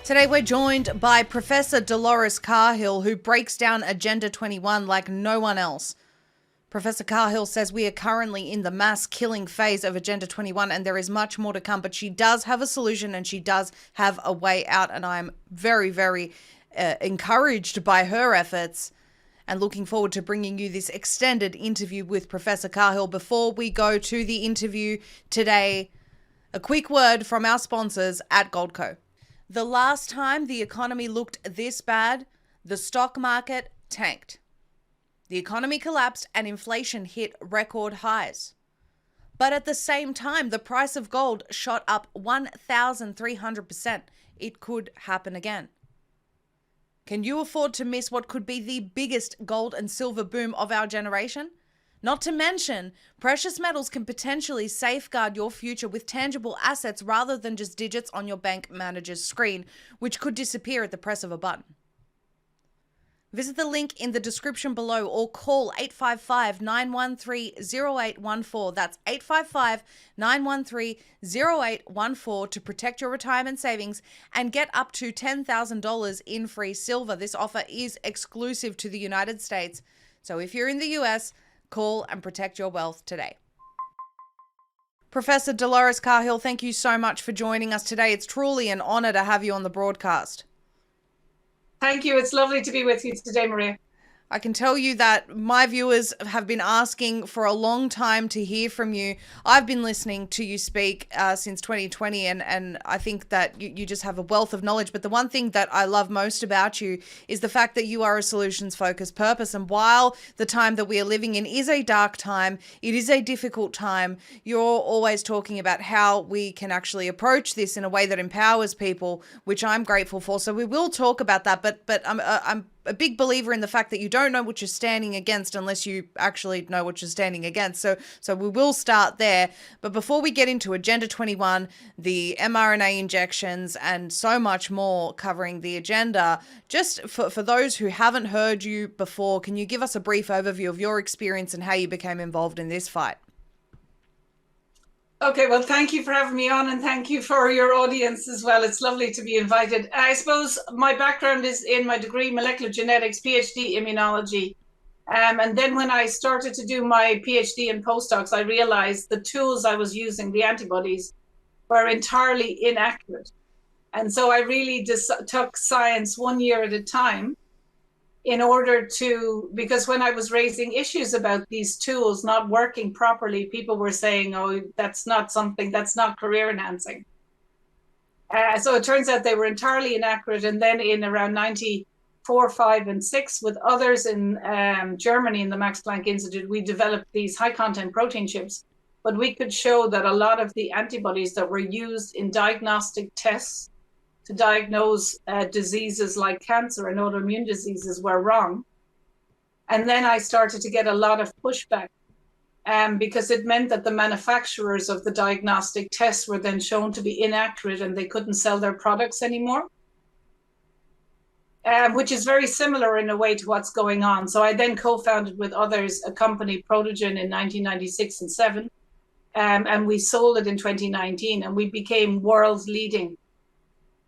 Today we're joined by Professor Dolores Cahill, who breaks down Agenda 21 like no one else. Professor Cahill says we are currently in the mass killing phase of Agenda 21 and there is much more to come, but she does have a solution and she does have a way out, and I'm very, very encouraged by her efforts and looking forward to bringing you this extended interview with Professor Cahill. Before we go to the interview today, a quick word from our sponsors at Goldco. The last time the economy looked this bad, the stock market tanked. The economy collapsed and inflation hit record highs. But at the same time, the price of gold shot up 1,300%. It could happen again. Can you afford to miss what could be the biggest gold and silver boom of our generation? Not to mention, precious metals can potentially safeguard your future with tangible assets rather than just digits on your bank manager's screen, which could disappear at the press of a button. Visit the link in the description below or call 855-913-0814. That's 855-913-0814 to protect your retirement savings and get up to $10,000 in free silver. This offer is exclusive to the United States. So if you're in the US, call and protect your wealth today. Professor Dolores Cahill, thank you so much for joining us today. It's truly an honor to have you on the broadcast. Thank you. It's lovely to be with you today, Maria. I can tell you that my viewers have been asking for a long time to hear from you. I've been listening to you speak since 2020, and I think that you just have a wealth of knowledge. But the one thing that I love most about you is the fact that you are a solutions-focused purpose. And while the time that we are living in is a dark time, it is a difficult time, you're always talking about how we can actually approach this in a way that empowers people, which I'm grateful for. So we will talk about that, but I'm a big believer in the fact that you don't know what you're standing against unless you actually know what you're standing against. So we will start there. But before we get into Agenda 21, the mRNA injections, and so much more covering the agenda, just for those who haven't heard you before, can you give us a brief overview of your experience and how you became involved in this fight? Okay, well, thank you for having me on, and thank you for your audience as well. It's lovely to be invited. I suppose my background is in my degree, molecular genetics, PhD immunology. And then when I started to do my PhD and postdocs, I realized the tools I was using, the antibodies, were entirely inaccurate. And so I really took science 1 year at a time in order to, because when I was raising issues about these tools not working properly, people were saying, oh, that's not career enhancing. So it turns out they were entirely inaccurate. And then in around 94, 5, and 6, with others in Germany in the Max Planck Institute, we developed these high content protein chips. But we could show that a lot of the antibodies that were used in diagnostic tests to diagnose diseases like cancer and autoimmune diseases were wrong. And then I started to get a lot of pushback because it meant that the manufacturers of the diagnostic tests were then shown to be inaccurate and they couldn't sell their products anymore, which is very similar in a way to what's going on. So I then co-founded with others a company, Protogen, in 1996 and 7, and we sold it in 2019, and we became world leading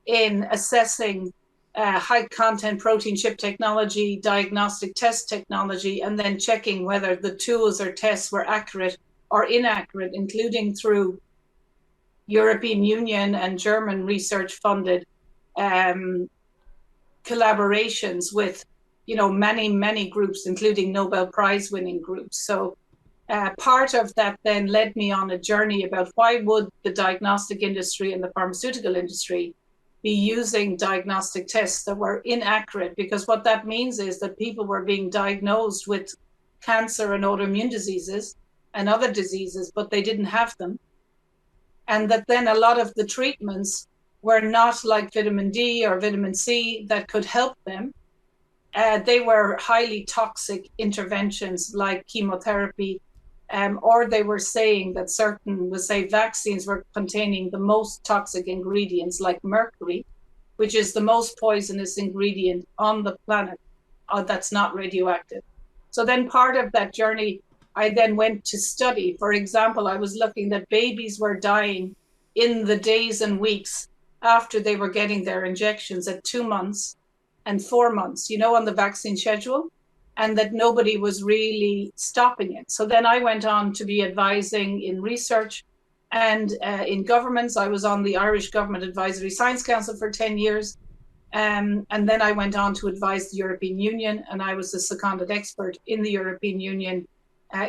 in assessing high content protein chip technology, diagnostic test technology, and then checking whether the tools or tests were accurate or inaccurate, including through European Union and German research funded collaborations with, many groups, including Nobel Prize winning groups. So part of that then led me on a journey about why would the diagnostic industry and the pharmaceutical industry be using diagnostic tests that were inaccurate, because what that means is that people were being diagnosed with cancer and autoimmune diseases and other diseases, but they didn't have them. And that then a lot of the treatments were not like vitamin D or vitamin C that could help them. They were highly toxic interventions like chemotherapy, or they were saying that certain, vaccines were containing the most toxic ingredients like mercury, which is the most poisonous ingredient on the planet that's not radioactive. So then part of that journey, I then went to study. For example, I was looking that babies were dying in the days and weeks after they were getting their injections at 2 months and 4 months, on the vaccine schedule, and that nobody was really stopping it. So then I went on to be advising in research and in governments. I was on the Irish Government Advisory Science Council for 10 years. And then I went on to advise the European Union, and I was a seconded expert in the European Union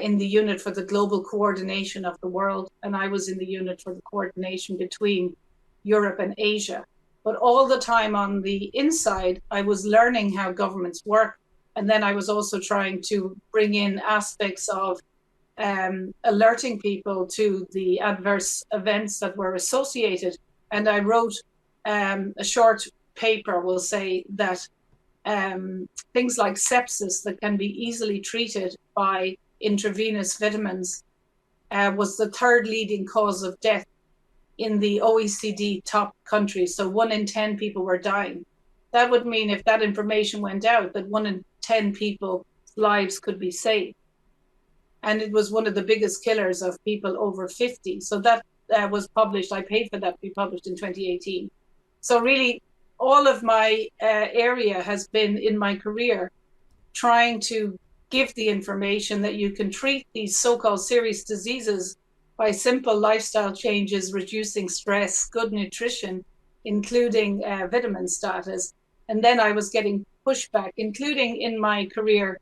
in the unit for the global coordination of the world. And I was in the unit for the coordination between Europe and Asia. But all the time on the inside, I was learning how governments work. And then I was also trying to bring in aspects of alerting people to the adverse events that were associated. And I wrote a short paper, will say that things like sepsis that can be easily treated by intravenous vitamins was the third leading cause of death in the OECD top countries. So 1 in 10 people were dying. That would mean if that information went out, that 1 in 10 people's lives could be saved. And it was one of the biggest killers of people over 50. So that was published. I paid for that to be published in 2018. So really, all of my area has been in my career trying to give the information that you can treat these so-called serious diseases by simple lifestyle changes, reducing stress, good nutrition, including vitamin status. And then I was getting pushback, including in my career,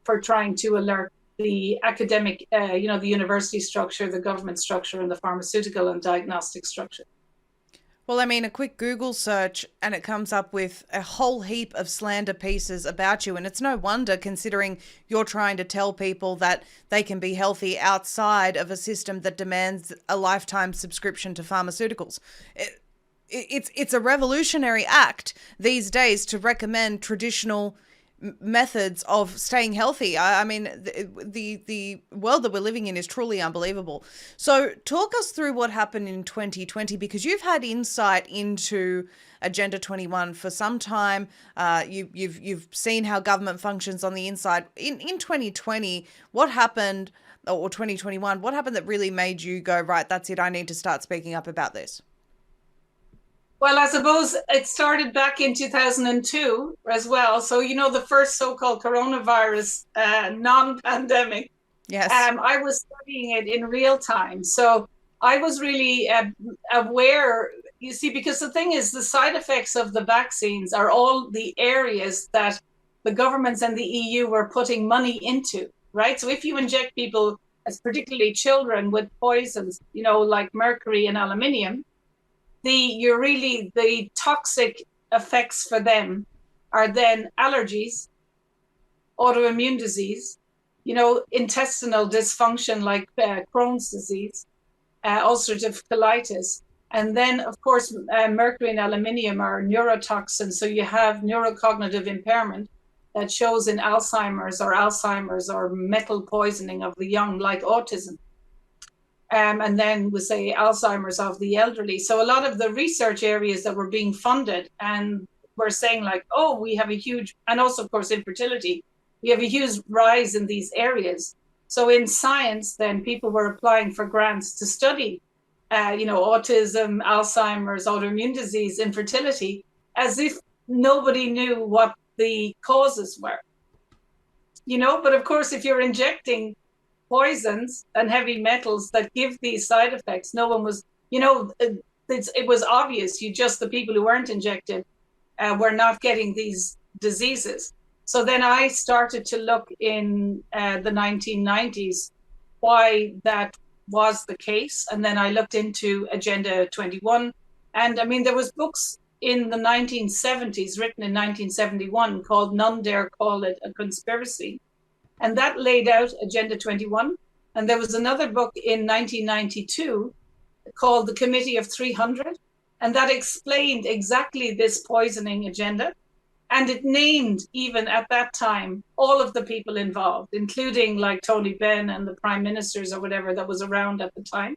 for trying to alert the academic, the university structure, the government structure, and the pharmaceutical and diagnostic structure. Well, I mean, a quick Google search and it comes up with a whole heap of slander pieces about you. And it's no wonder, considering you're trying to tell people that they can be healthy outside of a system that demands a lifetime subscription to pharmaceuticals. It's a revolutionary act these days to recommend traditional methods of staying healthy. I mean, the world that we're living in is truly unbelievable. So talk us through what happened in 2020, because you've had insight into Agenda 21 for some time. You've seen how government functions on the inside. In 2020, what happened, or 2021, what happened that really made you go, right, that's it, I need to start speaking up about this? Well, I suppose it started back in 2002 as well. So, the first so-called coronavirus non-pandemic. Yes. I was studying it in real time. So I was really aware, you see, because the thing is, the side effects of the vaccines are all the areas that the governments and the EU were putting money into, right? So if you inject people, as particularly children, with poisons, like mercury and aluminium, the toxic effects for them are then allergies, autoimmune disease, intestinal dysfunction like Crohn's disease, ulcerative colitis. And then, of course, mercury and aluminium are neurotoxins. So you have neurocognitive impairment that shows in Alzheimer's or metal poisoning of the young, like autism. And then we say Alzheimer's of the elderly. So a lot of the research areas that were being funded and were saying like, oh, we have a huge, and also of course infertility, we have a huge rise in these areas. So in science, then people were applying for grants to study, autism, Alzheimer's, autoimmune disease, infertility, as if nobody knew what the causes were. But of course, if you're injecting poisons and heavy metals that give these side effects, no one was, it was obvious. The people who weren't injected were not getting these diseases. So then I started to look in the 1990s why that was the case. And then I looked into Agenda 21. And I mean, there was books in the 1970s written in 1971 called None Dare Call It a Conspiracy. And that laid out Agenda 21. And there was another book in 1992 called The Committee of 300. And that explained exactly this poisoning agenda. And it named, even at that time, all of the people involved, including like Tony Benn and the prime ministers or whatever that was around at the time.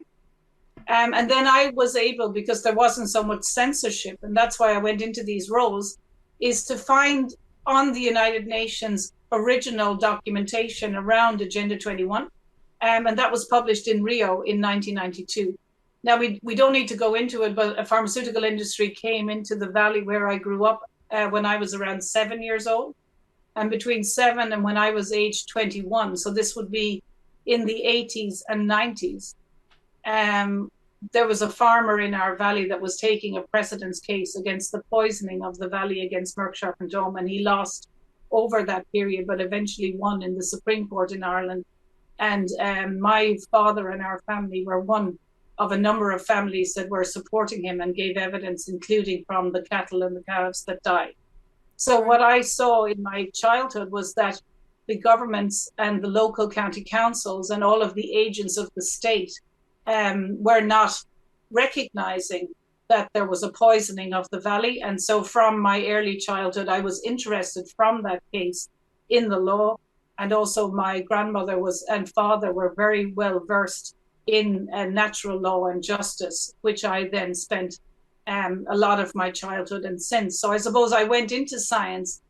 And then I was able, because there wasn't so much censorship, and that's why I went into these roles, is to find on the United Nations original documentation around Agenda 21. And that was published in Rio in 1992. Now, we don't need to go into it, but a pharmaceutical industry came into the valley where I grew up when I was around 7 years old, and between 7 and when I was age 21. So this would be in the 80s and 90s. There was a farmer in our valley that was taking a precedence case against the poisoning of the valley against Merck Sharp and Dohme, and he lost over that period, but eventually won in the Supreme Court in Ireland. And my father and our family were one of a number of families that were supporting him and gave evidence, including from the cattle and the calves that died. So what I saw in my childhood was that the governments and the local county councils and all of the agents of the state were not recognizing that there was a poisoning of the valley. And so from my early childhood, I was interested from that case in the law. And also my grandmother and father were very well versed in natural law and justice, which I then spent a lot of my childhood and since. So I suppose I went into science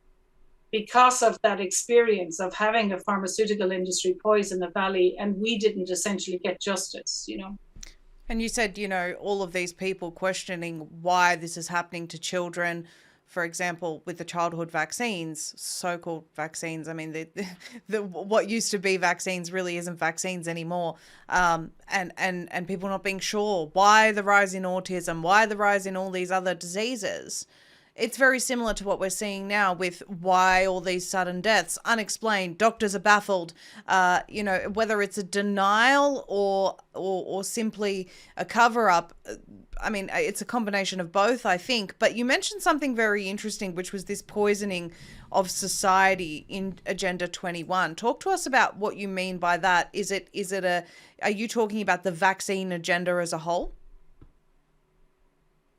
because of that experience of having a pharmaceutical industry poison a valley, and we didn't essentially get justice, you know. And you said, all of these people questioning why this is happening to children, for example, with the childhood vaccines, so-called vaccines. I mean, the what used to be vaccines really isn't vaccines anymore. And people not being sure why the rise in autism, why the rise in all these other diseases. It's very similar to what we're seeing now with why all these sudden deaths, unexplained. Doctors are baffled. Whether it's a denial or simply a cover up. I mean, it's a combination of both, I think. But you mentioned something very interesting, which was this poisoning of society in Agenda 21. Talk to us about what you mean by that. Are you talking about the vaccine agenda as a whole?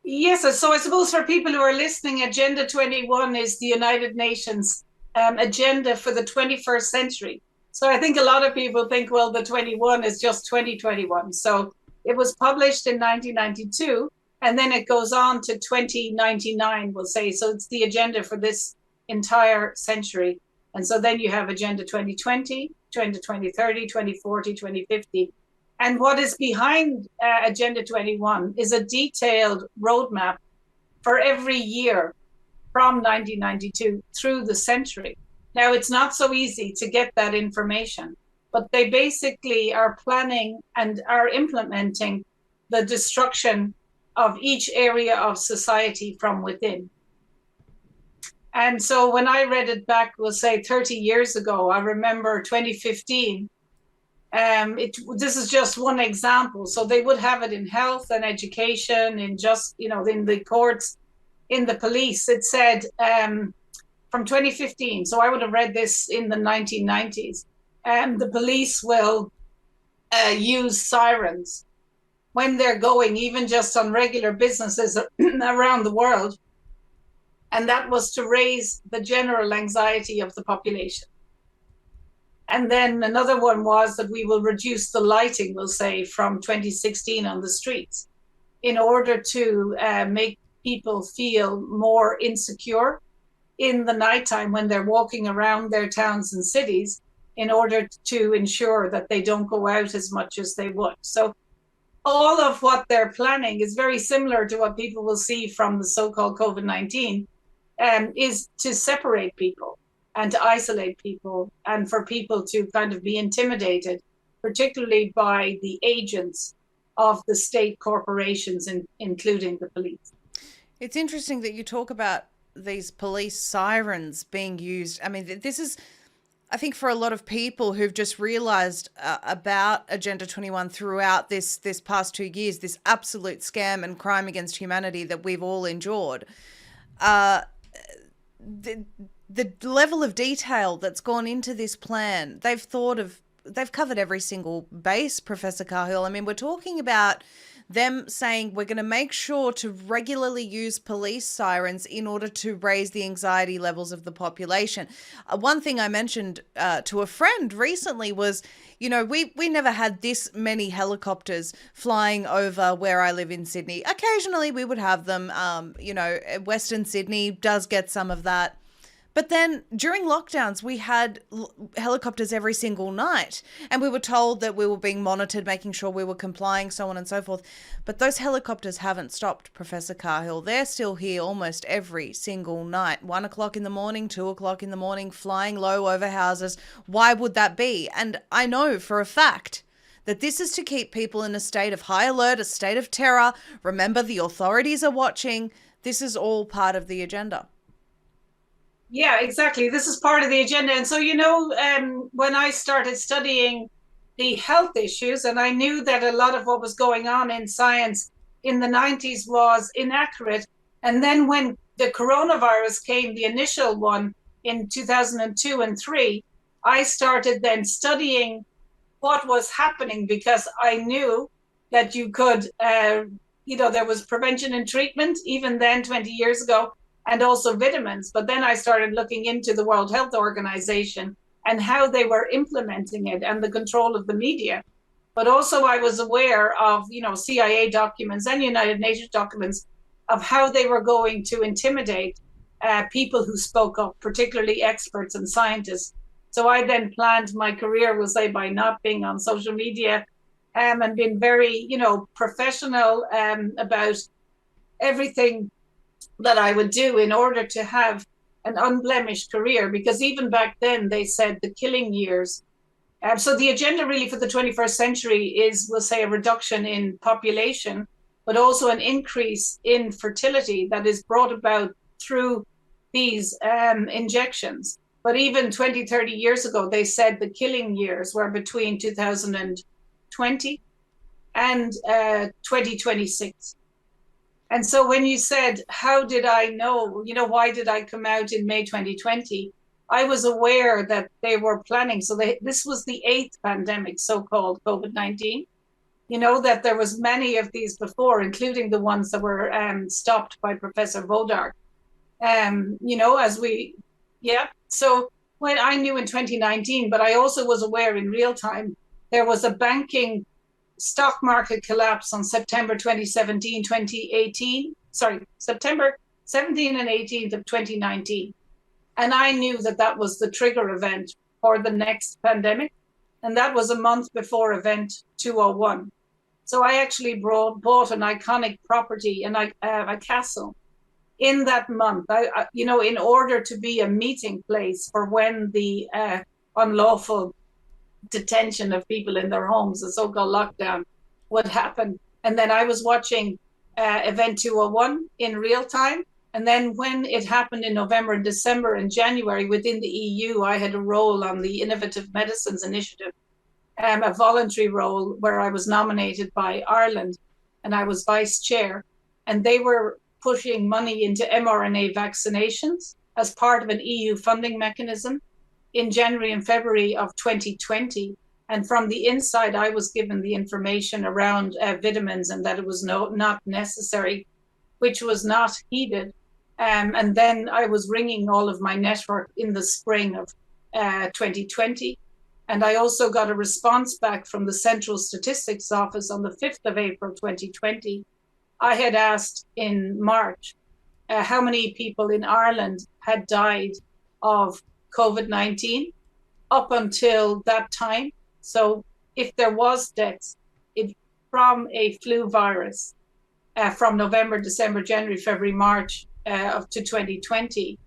Yes, so I suppose for people who are listening, Agenda 21 is the United Nations agenda for the 21st century. So I think a lot of people think, well, the 21 is just 2021. So it was published in 1992, and then it goes on to 2099, we'll say. So it's the agenda for this entire century. And so then you have Agenda 2020, Agenda 2030, 2040, 2050. And what is behind Agenda 21 is a detailed roadmap for every year from 1992 through the century. Now, it's not so easy to get that information, but they basically are planning and are implementing the destruction of each area of society from within. And so when I read it back, we'll say 30 years ago, I remember 2015, this is just one example. So they would have it in health and education, in the courts, in the police. It said from 2015, so I would have read this in the 1990s, the police will use sirens when they're going, even just on regular businesses around the world. And that was to raise the general anxiety of the population. And then another one was that we will reduce the lighting, we'll say, from 2016 on the streets in order to make people feel more insecure in the nighttime when they're walking around their towns and cities, in order to ensure that they don't go out as much as they would. So all of what they're planning is very similar to what people will see from the so-called COVID-19, is to separate people and to isolate people, and for people to kind of be intimidated, particularly by the agents of the state corporations, including the police. It's interesting that you talk about these police sirens being used. I mean, this is, I think, for a lot of people who've just realized about Agenda 21 throughout this past 2 years, this absolute scam and crime against humanity that we've all endured. The level of detail that's gone into this plan, they've covered every single base, Professor Cahill. I mean, we're talking about them saying we're going to make sure to regularly use police sirens in order to raise the anxiety levels of the population. One thing I mentioned to a friend recently was, we never had this many helicopters flying over where I live in Sydney. Occasionally we would have them, Western Sydney does get some of that. But then during lockdowns, we had helicopters every single night, and we were told that we were being monitored, making sure we were complying, so on and so forth. But those helicopters haven't stopped, Professor Cahill. They're still here almost every single night, 1 o'clock in the morning, 2 o'clock in the morning, flying low over houses. Why would that be? And I know for a fact that this is to keep people in a state of high alert, a state of terror. Remember, the authorities are watching. This is all part of the agenda. Yeah, exactly. This is part of the agenda. And so, when I started studying the health issues, and I knew that a lot of what was going on in science in the 90s was inaccurate. And then when the coronavirus came, the initial one in 2002 and 3, I started then studying what was happening, because I knew that you could, there was prevention and treatment even then 20 years ago, and also vitamins. But then I started looking into the World Health Organization and how they were implementing it and the control of the media. But also I was aware of, CIA documents and United Nations documents of how they were going to intimidate people who spoke up, particularly experts and scientists. So I then planned my career, we'll say, by not being on social media and being very, professional about everything that I would do in order to have an unblemished career. Because even back then they said the killing years. So the agenda really for the 21st century is, we'll say, a reduction in population, but also an increase in fertility that is brought about through these injections. But even 20, 30 years ago, they said the killing years were between 2020 and 2026. And so when you said, how did I know, why did I come out in May 2020? I was aware that they were planning. So this was the 8th pandemic, so-called COVID-19. That there was many of these before, including the ones that were stopped by Professor Vodar. So when I knew in 2019, but I also was aware in real time, there was a banking stock market collapse on September 2017, 2018, September 17 and 18th of 2019. And I knew that was the trigger event for the next pandemic. And that was a month before event 201. So I actually bought an iconic property and a castle in that month, in order to be a meeting place for when the unlawful detention of people in their homes, the so-called lockdown, would happen. And then I was watching Event 201 in real time. And then when it happened in November and December and January within the EU, I had a role on the Innovative Medicines Initiative, a voluntary role where I was nominated by Ireland and I was vice chair. And they were pushing money into mRNA vaccinations as part of an EU funding mechanism in January and February of 2020. And from the inside, I was given the information around vitamins and that it was not necessary, which was not heeded. And then I was ringing all of my network in the spring of 2020. And I also got a response back from the Central Statistics Office on the 5th of April, 2020. I had asked in March how many people in Ireland had died of COVID-19 up until that time. So if there was deaths from a flu virus from November, December, January, February, March up to 2020,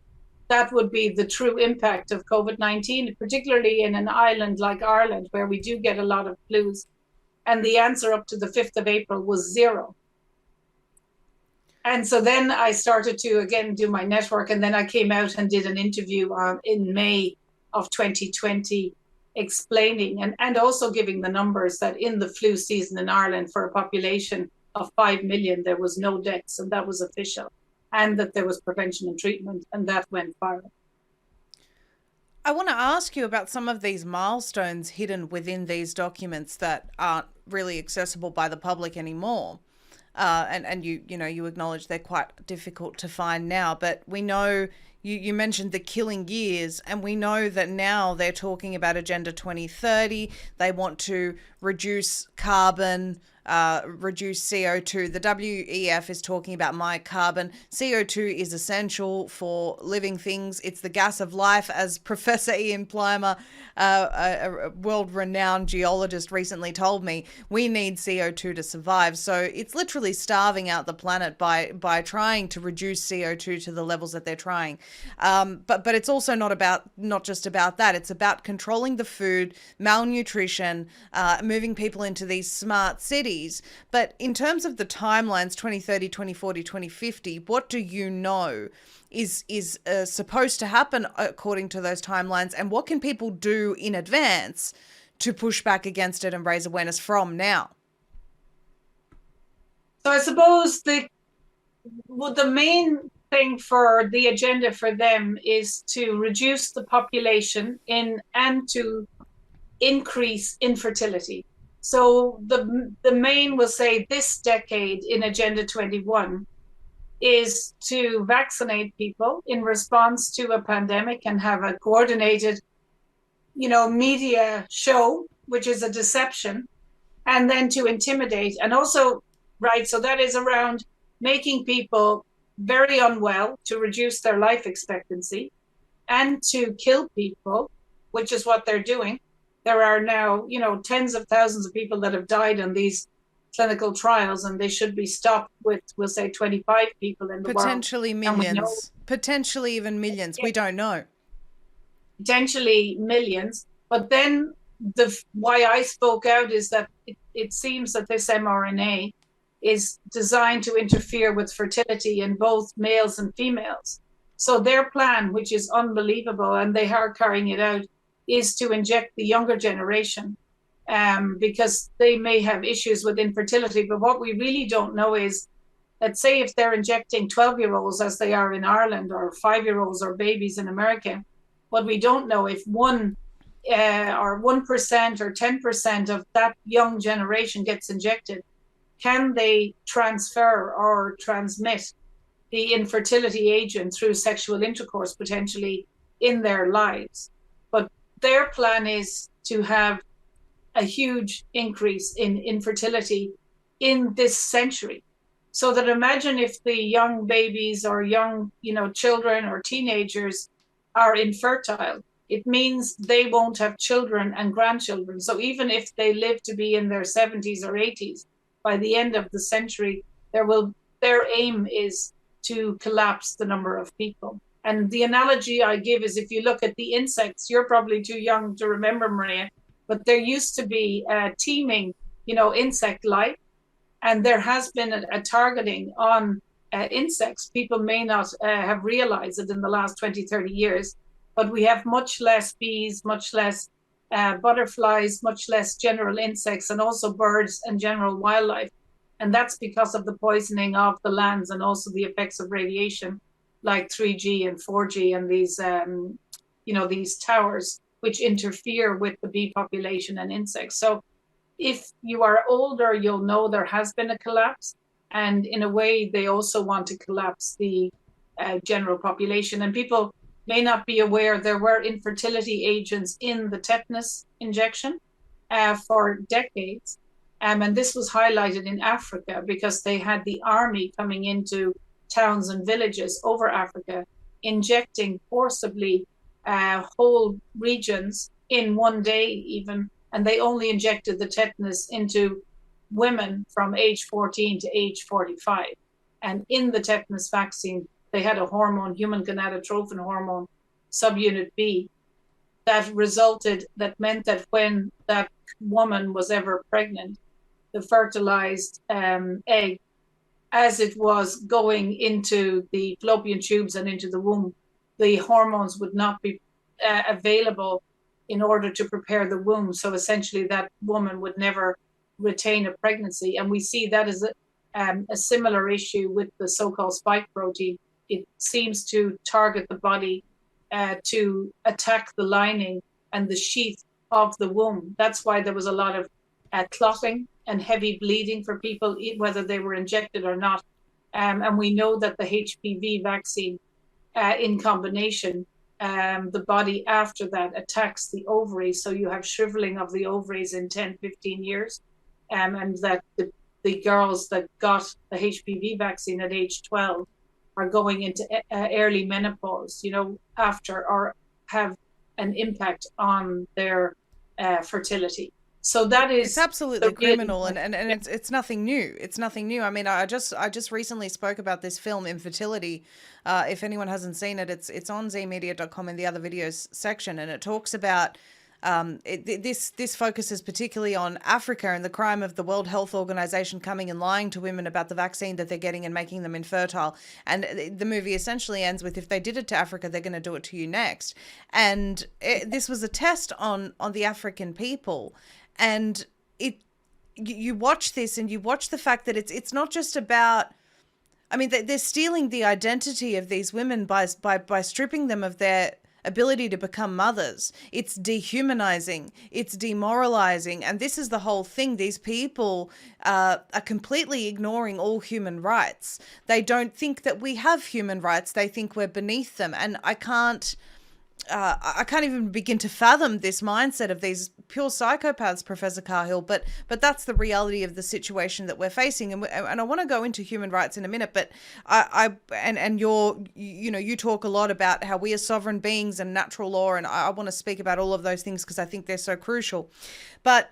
that would be the true impact of COVID-19, particularly in an island like Ireland, where we do get a lot of flus. And the answer up to the 5th of April was 0. And so then I started to, again, do my network. And then I came out and did an interview in May of 2020, explaining and also giving the numbers that in the flu season in Ireland, for a population of 5 million, there was no deaths, and that was official, and that there was prevention and treatment, and that went viral. I want to ask you about some of these milestones hidden within these documents that aren't really accessible by the public anymore. And you acknowledge they're quite difficult to find now, but we know you mentioned the killing years, and we know that now they're talking about Agenda 2030. They want to reduce carbon, reduce CO2. The WEF is talking about my carbon. CO2 is essential for living things. It's the gas of life, as Professor Ian Plimer, a world-renowned geologist, recently told me. We need CO2 to survive. So it's literally starving out the planet by trying to reduce CO2 to the levels that they're trying. But it's also not just about that. It's about controlling the food, malnutrition, moving people into these smart cities. But in terms of the timelines, 2030, 2040, 2050, what do you know is supposed to happen according to those timelines, and what can people do in advance to push back against it and raise awareness from now? So I suppose the main thing for the agenda for them is to reduce the population and to increase infertility. So the main will say this decade in Agenda 21 is to vaccinate people in response to a pandemic and have a coordinated, media show, which is a deception, and then to intimidate. And also, right, so that is around making people very unwell to reduce their life expectancy and to kill people, which is what they're doing. There are now, tens of thousands of people that have died in these clinical trials, and they should be stopped with, we'll say, 25 people in the potentially world. Millions, potentially even millions. Yeah. We don't know. Potentially millions. But then why I spoke out is that it seems that this mRNA is designed to interfere with fertility in both males and females. So their plan, which is unbelievable, and they are carrying it out, is to inject the younger generation because they may have issues with infertility. But what we really don't know is, let's say if they're injecting 12-year-olds as they are in Ireland, or 5-year-olds or babies in America, what we don't know if 1% or 10% of that young generation gets injected, can they transfer or transmit the infertility agent through sexual intercourse potentially in their lives? But their plan is to have a huge increase in infertility in this century. So that imagine if the young babies or young, children or teenagers are infertile, it means they won't have children and grandchildren. So even if they live to be in their 70s or 80s, by the end of the century, their aim is to collapse the number of people. And the analogy I give is, if you look at the insects, you're probably too young to remember, Maria, but there used to be teeming, insect life, and there has been a targeting on insects. People may not have realized it in the last 20, 30 years, but we have much less bees, much less butterflies, much less general insects, and also birds and general wildlife. And that's because of the poisoning of the lands and also the effects of radiation, like 3G and 4G and these towers, which interfere with the bee population and insects. So if you are older, you'll know there has been a collapse. And in a way, they also want to collapse the general population. And people may not be aware, there were infertility agents in the tetanus injection for decades. And this was highlighted in Africa because they had the army coming into towns and villages over Africa, injecting forcibly whole regions in one day even. And they only injected the tetanus into women from age 14 to age 45. And in the tetanus vaccine, they had a hormone, human gonadotrophin hormone, subunit B, that meant that when that woman was ever pregnant, the fertilized egg, as it was going into the fallopian tubes and into the womb, the hormones would not be available in order to prepare the womb. So essentially that woman would never retain a pregnancy. And we see that as a similar issue with the so-called spike protein. It seems to target the body to attack the lining and the sheath of the womb. That's why there was a lot of clotting and heavy bleeding for people, whether they were injected or not. And we know that the HPV vaccine in combination, 2 times the body after that attacks the ovaries. So you have shriveling of the ovaries in 10, 15 years. And that the girls that got the HPV vaccine at age 12 are going into early menopause, after, or have an impact on their fertility. So that is it's absolutely the real criminal, impact. and it's nothing new. It's nothing new. I mean, I just recently spoke about this film Infertility. If anyone hasn't seen it, it's on zmedia.com in the other videos section, and it talks about this focuses particularly on Africa and the crime of the World Health Organization coming and lying to women about the vaccine that they're getting and making them infertile. And the movie essentially ends with, if they did it to Africa, they're going to do it to you next. And this was a test on the African people. And you watch this and you watch the fact that it's not just about, I mean, they're stealing the identity of these women by stripping them of their ability to become mothers. It's dehumanizing, it's demoralizing, and this is the whole thing. These people are completely ignoring all human rights. They don't think that we have human rights. They think we're beneath them, and I can't even begin to fathom this mindset of these pure psychopaths, Professor Cahill. But that's the reality of the situation that we're facing, and I want to go into human rights in a minute. But you talk a lot about how we are sovereign beings and natural law, and I want to speak about all of those things because I think they're so crucial. But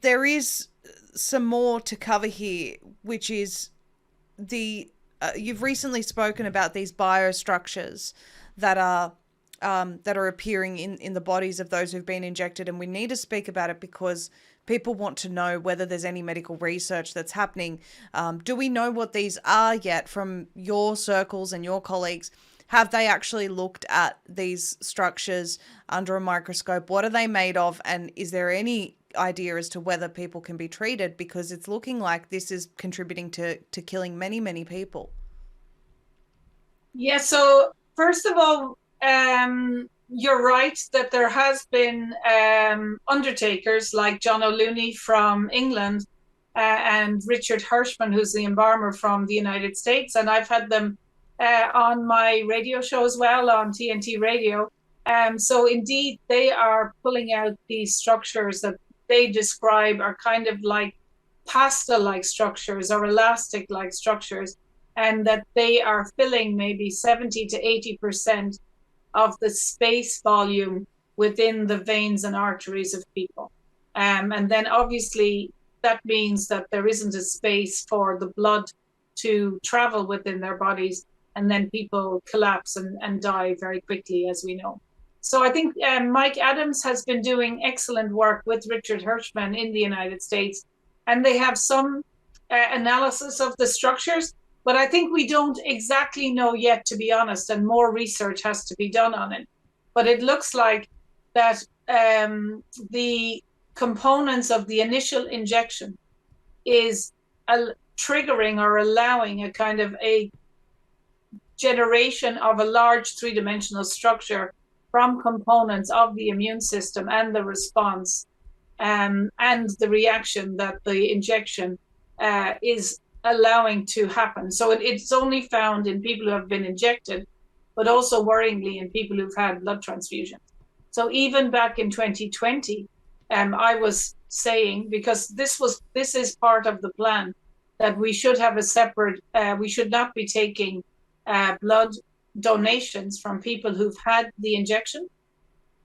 there is some more to cover here, which is you've recently spoken about these biostructures that are appearing in the bodies of those who've been injected. And we need to speak about it because people want to know whether there's any medical research that's happening. Do we know what these are yet from your circles and your colleagues? Have they actually looked at these structures under a microscope? What are they made of? And is there any idea as to whether people can be treated? Because it's looking like this is contributing to killing many, many people. Yeah, so first of all, you're right that there has been undertakers like John O'Looney from England and Richard Hirschman, who's the embalmer from the United States, and I've had them on my radio show as well, on TNT Radio. So indeed, they are pulling out these structures that they describe are kind of like pasta-like structures or elastic-like structures, and that they are filling maybe 70 to 80% of the space volume within the veins and arteries of people. And then obviously that means that there isn't a space for the blood to travel within their bodies, and then people collapse and die very quickly, as we know. So I think Mike Adams has been doing excellent work with Richard Hirschman in the United States, and they have some analysis of the structures. But I think we don't exactly know yet, to be honest, and more research has to be done on it. But it looks like that the components of the initial injection is triggering or allowing a kind of a generation of a large three-dimensional structure from components of the immune system and the response and the reaction that the injection is allowing to happen. So it's only found in people who have been injected, but also worryingly in people who've had blood transfusions. So even back in 2020, I was saying, because this is part of the plan, that we should have a separate, we should not be taking blood donations from people who've had the injection,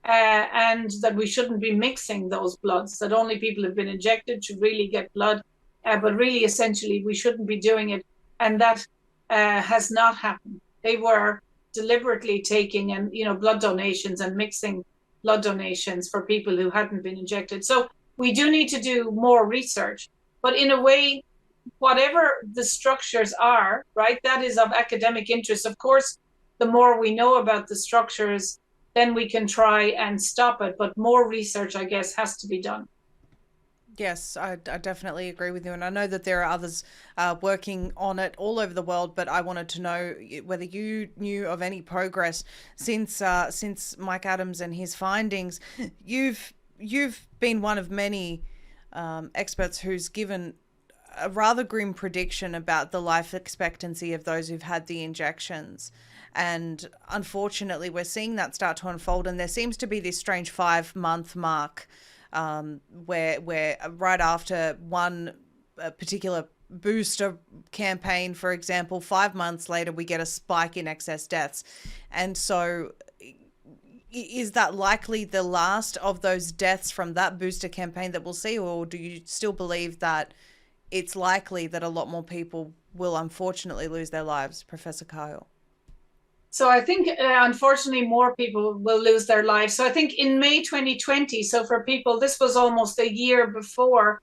and that we shouldn't be mixing those bloods, that only people who've been injected should really get blood. But really, essentially, we shouldn't be doing it. And that has not happened. They were deliberately taking blood donations and mixing blood donations for people who hadn't been injected. So we do need to do more research. But in a way, whatever the structures are, right, that is of academic interest. Of course, the more we know about the structures, then we can try and stop it. But more research, I guess, has to be done. Yes, I definitely agree with you. And I know that there are others working on it all over the world, but I wanted to know whether you knew of any progress since Mike Adams and his findings. You've been one of many experts who's given a rather grim prediction about the life expectancy of those who've had the injections. And unfortunately, we're seeing that start to unfold. And there seems to be this strange 5-month mark where right after one particular booster campaign, for example, 5 months later, we get a spike in excess deaths. And so is that likely the last of those deaths from that booster campaign that we'll see? Or do you still believe that it's likely that a lot more people will unfortunately lose their lives, Professor Cahill? So I think, unfortunately, more people will lose their lives. So I think in May 2020, so for people, this was almost a year before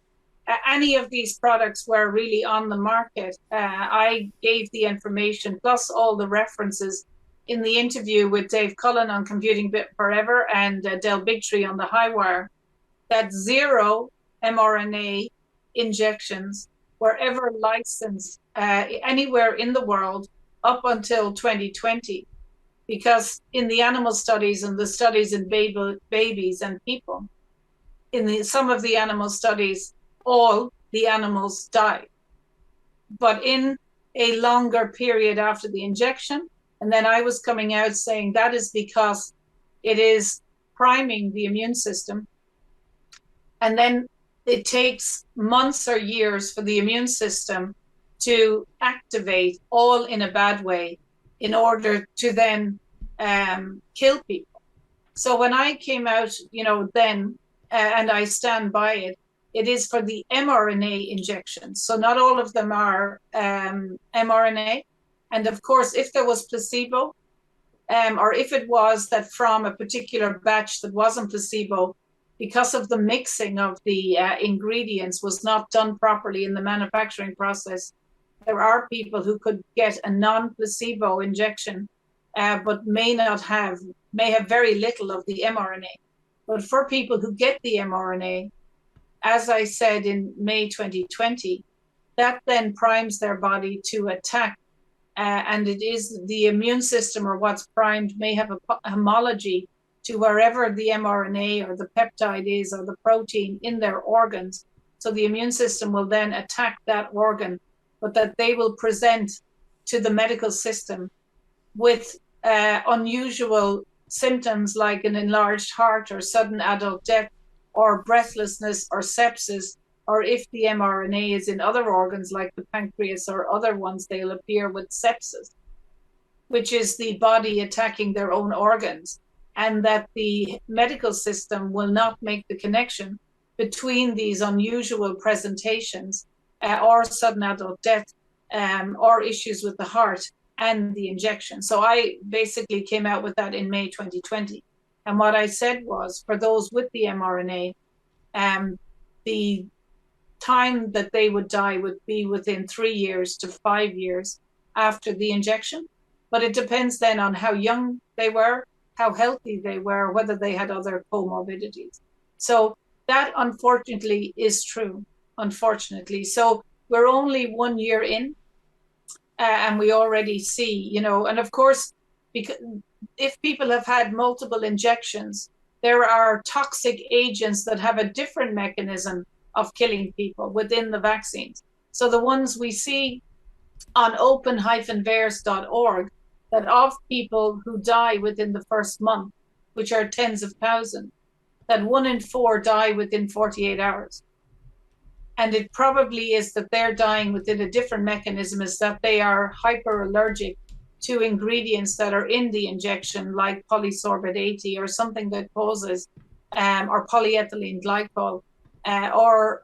any of these products were really on the market. I gave the information plus all the references in the interview with Dave Cullen on Computing Bit Forever and Del Bigtree on the Highwire, that 0 mRNA injections were ever licensed anywhere in the world up until 2020, because in the animal studies and the studies in babies and people, in some of the animal studies, all the animals died, but in a longer period after the injection. And then I was coming out saying that is because it is priming the immune system. And then it takes months or years for the immune system to activate, all in a bad way, in order to then kill people. So when I came out, then, and I stand by it, it is for the mRNA injections. So not all of them are mRNA. And of course, if there was placebo, or if it was that from a particular batch that wasn't placebo, because of the mixing of the ingredients was not done properly in the manufacturing process, there are people who could get a non-placebo injection, but may have very little of the mRNA. But for people who get the mRNA, as I said in May 2020, that then primes their body to attack. And it is the immune system, or what's primed, may have a homology to wherever the mRNA or the peptide is, or the protein in their organs. So the immune system will then attack that organ, but that they will present to the medical system with unusual symptoms like an enlarged heart or sudden adult death or breathlessness or sepsis, or if the mRNA is in other organs like the pancreas or other ones, they'll appear with sepsis, which is the body attacking their own organs, and that the medical system will not make the connection between these unusual presentations or sudden adult death or issues with the heart and the injection. So I basically came out with that in May 2020. And what I said was, for those with the mRNA, the time that they would die would be within 3 years to 5 years after the injection. But it depends then on how young they were, how healthy they were, whether they had other comorbidities. So that unfortunately is true, unfortunately. So we're only 1 year in, and we already see, and of course, because if people have had multiple injections, there are toxic agents that have a different mechanism of killing people within the vaccines. So the ones we see on open-vaers.org, that of people who die within the first month, which are tens of thousands, that 1 in 4 die within 48 hours. And it probably is that they're dying within a different mechanism, is that they are hyperallergic to ingredients that are in the injection, like polysorbate 80 or something that causes, or polyethylene glycol, or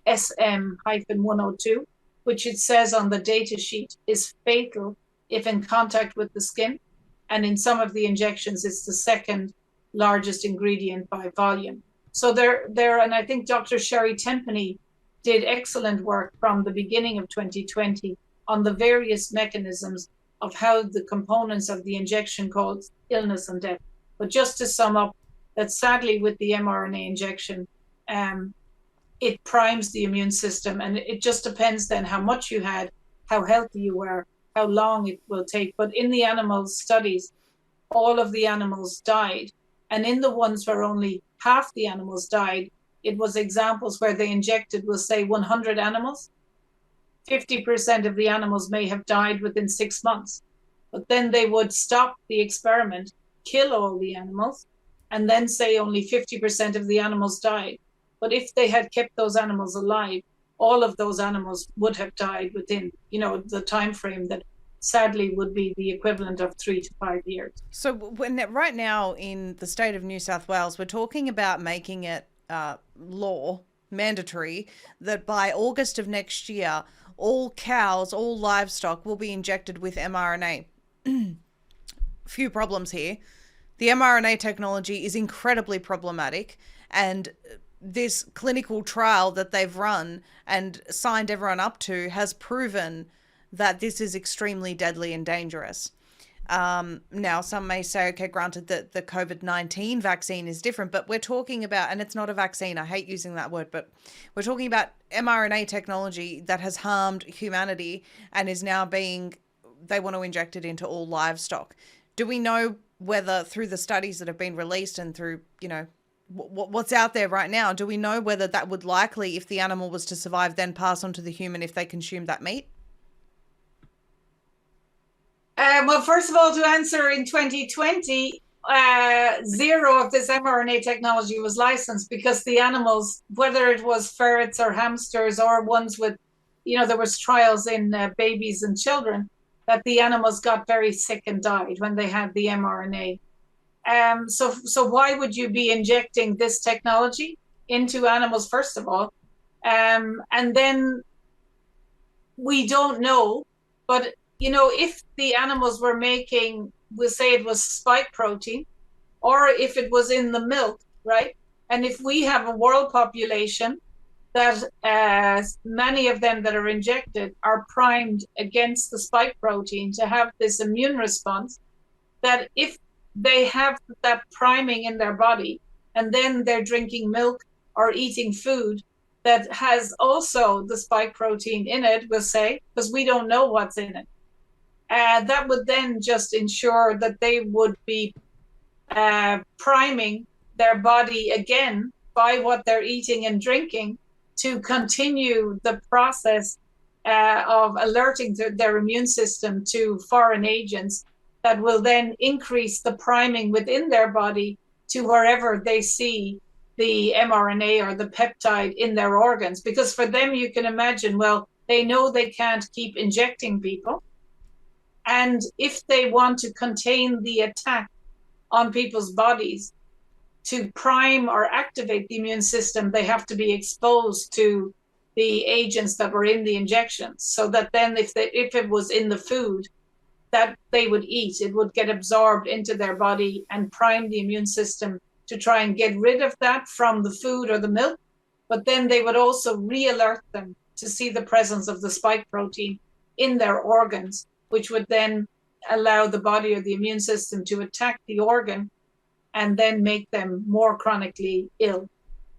SM-102, which it says on the data sheet is fatal if in contact with the skin. And in some of the injections, it's the second largest ingredient by volume. So there, and I think Dr. Sherry Tempany did excellent work from the beginning of 2020 on the various mechanisms of how the components of the injection cause illness and death. But just to sum up, that sadly with the mRNA injection, it primes the immune system, and it just depends then how much you had, how healthy you were, how long it will take. But in the animal studies, all of the animals died. And in the ones where only half the animals died, it was examples where they injected, we'll say, 100 animals. 50% of the animals may have died within 6 months. But then they would stop the experiment, kill all the animals, and then say only 50% of the animals died. But if they had kept those animals alive, all of those animals would have died within, the time frame that sadly would be the equivalent of 3 to 5 years. So right now in the state of New South Wales, we're talking about making it law, mandatory, that by August of next year, all cows, all livestock will be injected with mRNA. Few problems here. The mRNA technology is incredibly problematic, and this clinical trial that they've run and signed everyone up to has proven that this is extremely deadly and dangerous. Now, some may say, okay, granted that the COVID-19 vaccine is different, but we're talking about, and it's not a vaccine, I hate using that word, but we're talking about mRNA technology that has harmed humanity and is now they want to inject it into all livestock. Do we know whether through the studies that have been released and through, what's out there right now, do we know whether that would likely, if the animal was to survive, then pass on to the human if they consume that meat? Well, first of all, to answer, in 2020, zero of this mRNA technology was licensed because the animals, whether it was ferrets or hamsters or ones with, there was trials in babies and children, that the animals got very sick and died when they had the mRNA. So why would you be injecting this technology into animals, first of all? And then we don't know, but if the animals were making, we'll say it was spike protein, or if it was in the milk, right? And if we have a world population that many of them that are injected are primed against the spike protein to have this immune response, that if they have that priming in their body and then they're drinking milk or eating food that has also the spike protein in it, we'll say, because we don't know what's in it. That would then just ensure that they would be priming their body again by what they're eating and drinking to continue the process of alerting their immune system to foreign agents that will then increase the priming within their body to wherever they see the mRNA or the peptide in their organs. Because for them, you can imagine, well, they know they can't keep injecting people. And if they want to contain the attack on people's bodies, to prime or activate the immune system, they have to be exposed to the agents that were in the injections. So that then if it was in the food that they would eat, it would get absorbed into their body and prime the immune system to try and get rid of that from the food or the milk. But then they would also re-alert them to see the presence of the spike protein in their organs, which would then allow the body or the immune system to attack the organ and then make them more chronically ill.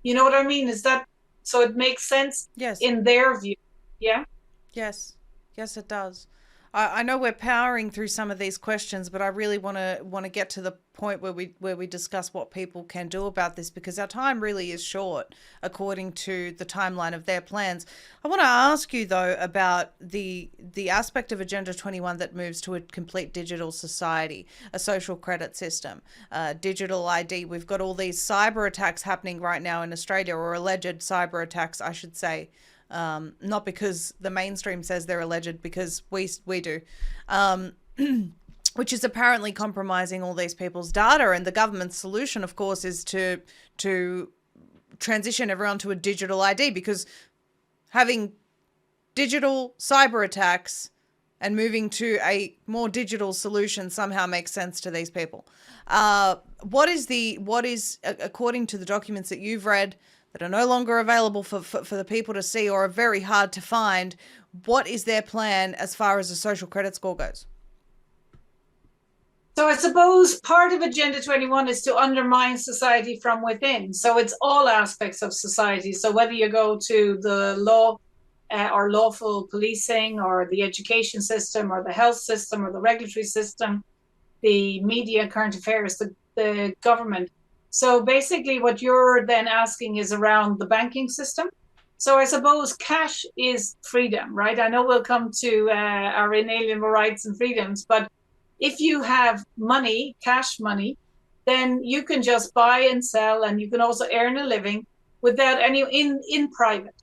You know what I mean? Is that, so it makes sense? Yes. In their view? Yeah? Yes, it does. I know we're powering through some of these questions, but I really want to get to the point where we discuss what people can do about this, because our time really is short according to the timeline of their plans. I want to ask you though about the aspect of Agenda 21 that moves to a complete digital society, a social credit system, digital ID. We've got all these cyber attacks happening right now in Australia, or alleged cyber attacks, I should say. Not because the mainstream says they're alleged, because we do, which is apparently compromising all these people's data. And the government's solution, of course, is to transition everyone to a digital ID, because having digital cyber attacks and moving to a more digital solution somehow makes sense to these people. What is, according to the documents that you've read, that are no longer available for the people to see, or are very hard to find, what is their plan as far as the social credit score goes? So I suppose part of Agenda 21 is to undermine society from within. So it's all aspects of society. So whether you go to the law or lawful policing, or the education system, or the health system, or the regulatory system, the media, current affairs, the government, So basically what you're then asking is around the banking system. So I suppose cash is freedom, right? I know we'll come to our inalienable rights and freedoms, but if you have money, cash money, then you can just buy and sell, and you can also earn a living without any in private,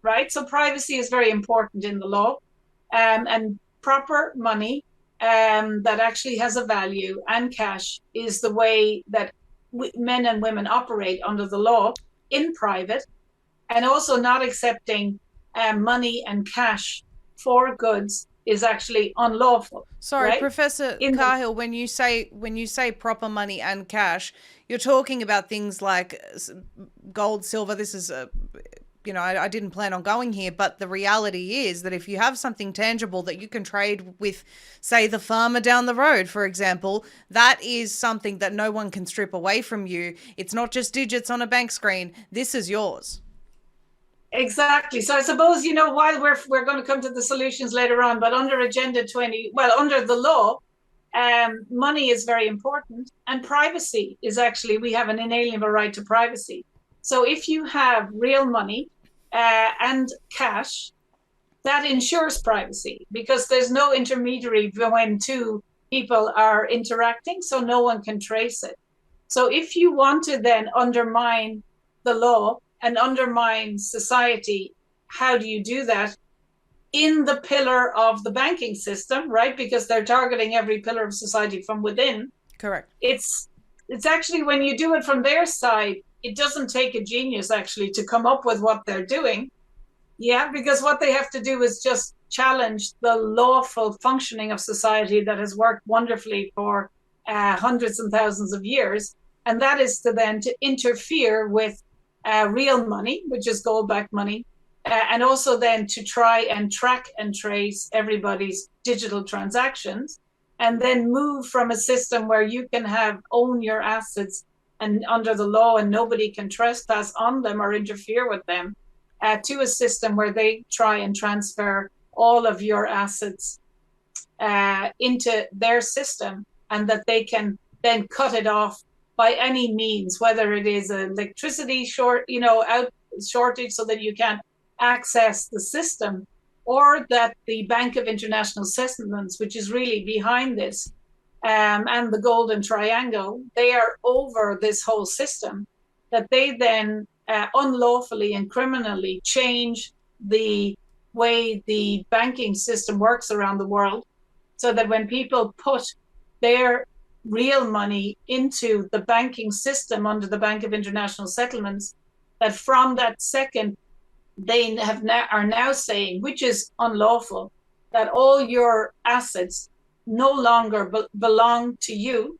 right? So privacy is very important in the law, and proper money that actually has a value and cash is the way that men and women operate under the law in private, and also not accepting money and cash for goods is actually unlawful. Sorry, Right? Professor In the, Cahill, when you say proper money and cash, you're talking about things like gold, silver. This is a I didn't plan on going here, but the reality is that if you have something tangible that you can trade with, say, the farmer down the road, for example, that is something that no one can strip away from you. It's not just digits on a bank screen. This is yours. exactly. So I suppose, while we're going to come to the solutions later on, but under Agenda 20, well, under the law, money is very important, and privacy is actually, we have an inalienable right to privacy. So if you have real money and cash, that ensures privacy because there's no intermediary when two people are interacting, so no one can trace it. So if you want to then undermine the law and undermine society, how do you do that? In the pillar of the banking system, right? Because they're targeting every pillar of society from within. Correct. It's actually, when you do it from their side, it doesn't take a genius actually to come up with what they're doing. Yeah, because what they have to do is just challenge the lawful functioning of society that has worked wonderfully for hundreds and thousands of years. And that is to interfere with real money, which is gold-backed money, and also then to try and track and trace everybody's digital transactions, and then move from a system where you can own your assets and under the law and nobody can trespass on them or interfere with them, to a system where they try and transfer all of your assets into their system, and that they can then cut it off by any means, whether it is an electricity shortage so that you can't access the system, or that the Bank of International Settlements, which is really behind this, and the Golden Triangle, they are over this whole system, that they then unlawfully and criminally change the way the banking system works around the world, so that when people put their real money into the banking system under the Bank of International Settlements, that from that second they are now saying, which is unlawful, that all your assets no longer belong to you,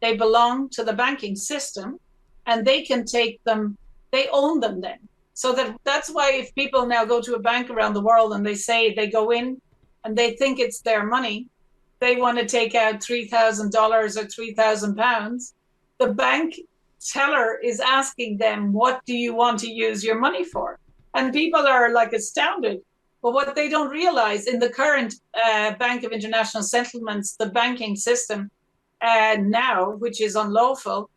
they belong to the banking system, and they can take them, they own them then. So that's why if people now go to a bank around the world and they say they go in and they think it's their money, they want to take out $3,000 or £3,000, the bank teller is asking them, what do you want to use your money for? And people are like astounded. But what they don't realize, in the current Bank of International Settlements, the banking system now, which is unlawful,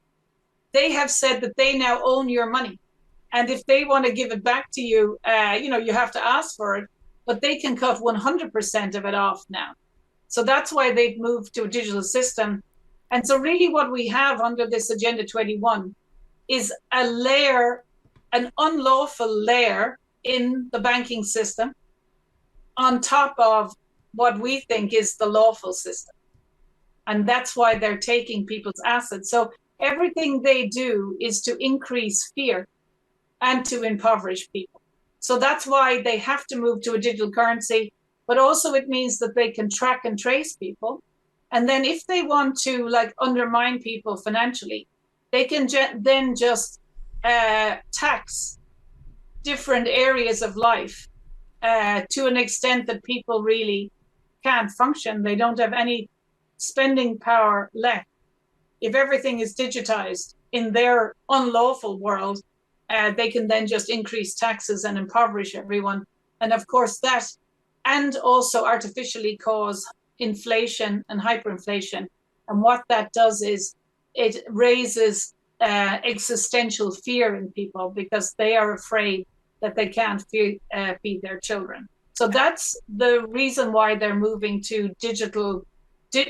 they have said that they now own your money. And if they want to give it back to you, you have to ask for it, but they can cut 100% of it off now. So that's why they've moved to a digital system. And so really what we have under this Agenda 21 is a layer, an unlawful layer in the banking system on top of what we think is the lawful system. And that's why they're taking people's assets. So everything they do is to increase fear and to impoverish people. So that's why they have to move to a digital currency, but also it means that they can track and trace people. And then if they want to undermine people financially, they can then just tax different areas of life to an extent that people really can't function. They don't have any spending power left. If everything is digitized in their unlawful world, they can then just increase taxes and impoverish everyone. And of course that, and also artificially cause inflation and hyperinflation. And what that does is it raises existential fear in people because they are afraid that they can't feed their children. So that's the reason why they're moving to digital,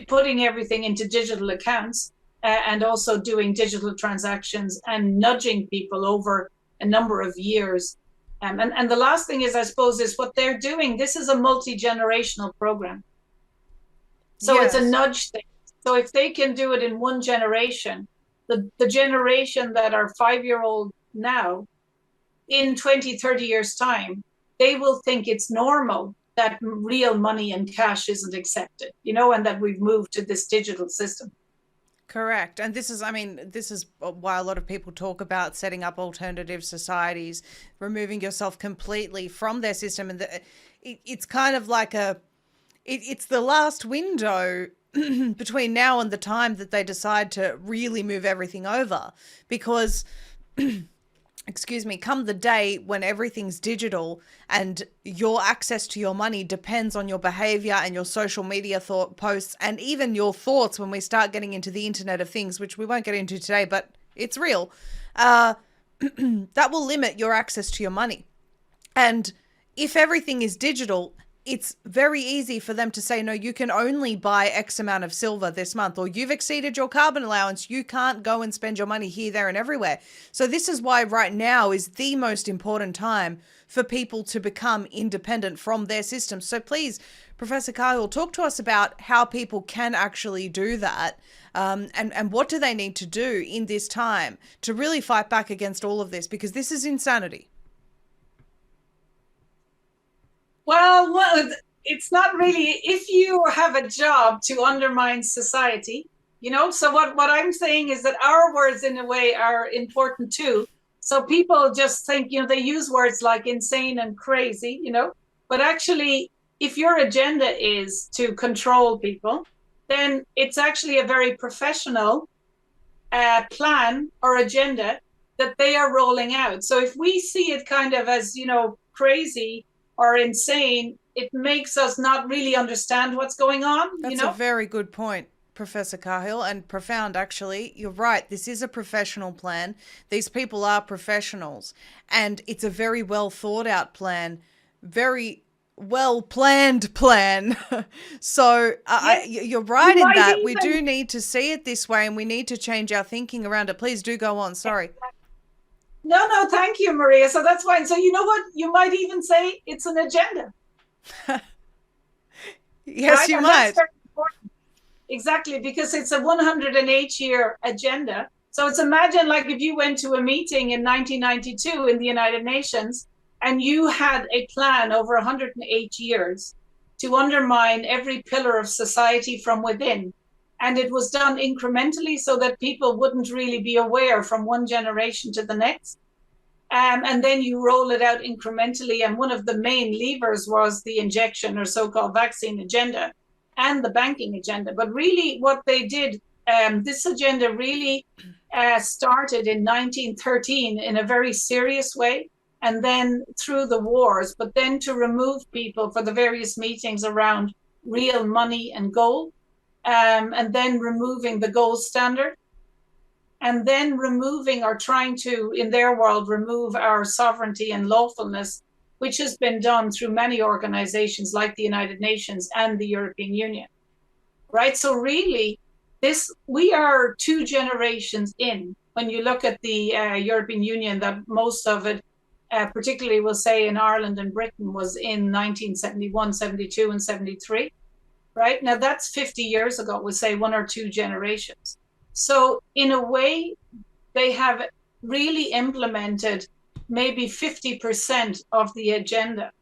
putting everything into digital accounts, and also doing digital transactions and nudging people over a number of years. And the last thing is, I suppose, is what they're doing. This is a multi-generational program. So it's a nudge thing. So if they can do it in one generation, the generation that are 5-year-old now, in 20, 30 years' time, they will think it's normal that real money and cash isn't accepted, and that we've moved to this digital system. Correct. And this is why a lot of people talk about setting up alternative societies, removing yourself completely from their system. And it's kind of like it's the last window between now and the time that they decide to really move everything over, because excuse me, come the day when everything's digital and your access to your money depends on your behavior and your social media posts and even your thoughts, when we start getting into the Internet of Things, which we won't get into today, but it's real, that will limit your access to your money. And if everything is digital, it's very easy for them to say, no, you can only buy X amount of silver this month, or you've exceeded your carbon allowance. You can't go and spend your money here, there, and everywhere. So this is why right now is the most important time for people to become independent from their system. So please, Professor Cahill, talk to us about how people can actually do that, and what do they need to do in this time to really fight back against all of this, because this is insanity. Well, it's not really, if you have a job to undermine society, so what I'm saying is that our words in a way are important too. So people just think, they use words like insane and crazy, but actually, if your agenda is to control people, then it's actually a very professional plan or agenda that they are rolling out. So if we see it kind of as, crazy or insane, it makes us not really understand what's going on. That's a very good point, Professor Cahill, and profound, actually. You're right. This is a professional plan. These people are professionals, and it's a very well thought out plan, very well planned plan. So you're right in that. We do need to see it this way, and we need to change our thinking around it. Please do go on. Sorry. No, thank you, Maria. So that's fine. So you know what? You might even say it's an agenda. Yes, right? You might. That's very important. Exactly, because it's a 108-year agenda. So it's, imagine like if you went to a meeting in 1992 in the United Nations and you had a plan over 108 years to undermine every pillar of society from within. And it was done incrementally so that people wouldn't really be aware from one generation to the next. And then you roll it out incrementally. And one of the main levers was the injection or so-called vaccine agenda and the banking agenda. But really what they did, this agenda really started in 1913 in a very serious way. And then through the wars, but then to remove people for the various meetings around real money and gold. And then removing the gold standard, and then removing or trying to, in their world, remove our sovereignty and lawfulness, which has been done through many organizations like the United Nations and the European Union, right? So really, we are 2 generations in. When you look at the European Union, that most of it, particularly we'll say in Ireland and Britain, was in 1971, 72, and 73. Right? Now that's 50 years ago, we'll say 1 or 2 generations. So in a way, they have really implemented maybe 50% of the agenda,